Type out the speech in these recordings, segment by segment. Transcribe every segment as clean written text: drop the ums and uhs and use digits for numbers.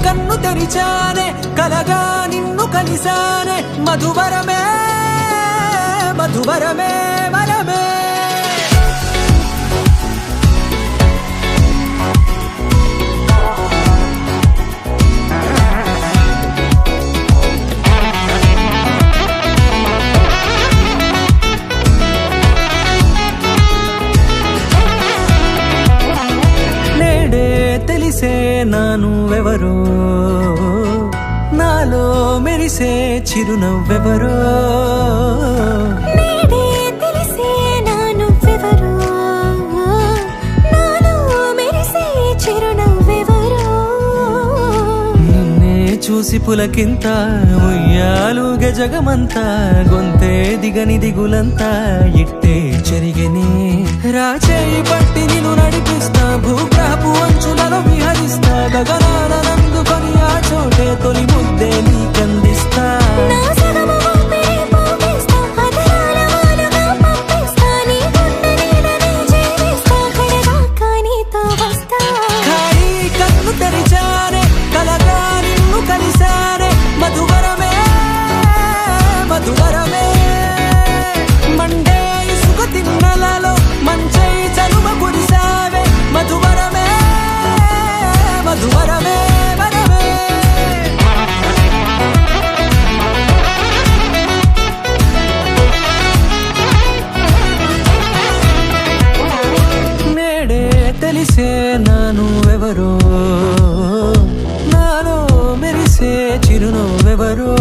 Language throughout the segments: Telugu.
కన్ను తెరిచానే కలగా నిన్ను కలిసానే మధువరమే మధువరమే వరమే తెలిసే నానువెవరో నాలో మెరిసే చిరునవ్వెవరో నేడే తెలిసే నానువెవరో నాలో మెరిసే చిరునవ్వెవరో నిన్నే చూసి పులకింత ఉయ్యాలుగే జగమంతా గొంతే దిగని దిగులంతా ఇట్టే చెరిగెనే రాచేయి పట్టి నిన్ను నడిపిస్తా భూగ్రహపు అంచులలో విహరిస్తా గగనాల నందుకొని ఆ చోటే తొలి ముద్దే నీకందిస్తా నా సగము ఊపిరి పోగిస్తా అదరాల వాలుగా పంపిస్తా నీ గుండె నీడనే జీవిస్తా కడదాకా నీతో వస్తా ఖాళీ కన్ను తెరిచానే కలగా నిన్ను కలిసానే మధువరమే మధువరమే మండే ఇసుక తిన్నలలో మంచై చలువ కురిసావే మధువరమే మధువరమే వరమే నేడే తెలిసే నానువెవరో నాలో మెరిసే చిరునవ్వెవరో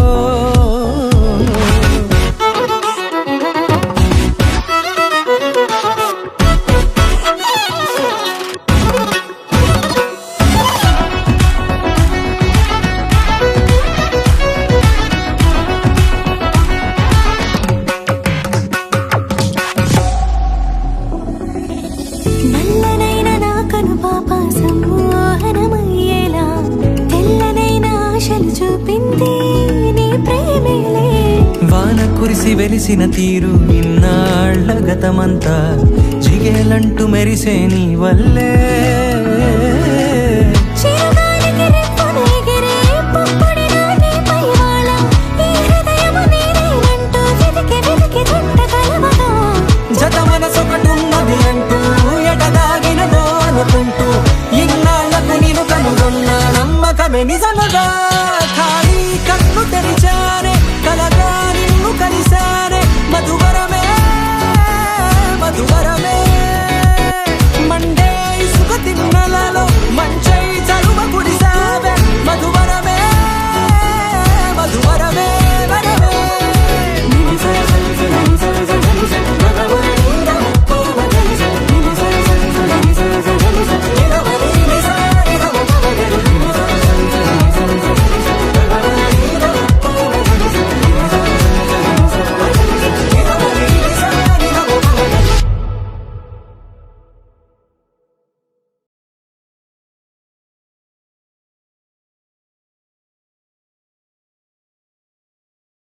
నల్లనైన నా కనుపాప సమ్మోహనమయ్యేలా తెల్లనైన ఆశలు చూపింది నీ ప్రేమేలే వాన కురిసి వెలిసిన తీరు ఇన్నాళ్ల గతమంతా జిగేలంటూ మెరిసే నీ వల్లే చిరుగాలికి రెప్పున ఎగిరే పుప్పొడిగా నీపై వాళ ఈ హృదయము నీదేనంటూ వెతికి వెతికి చుట్టగలవగా జత మనసొకటున్నది అంటూ ఎటదాగినదో అనుకుంటూ ఇన్నాళ్లకు నేను కనుగొన్న నమ్మకమే నిజముగా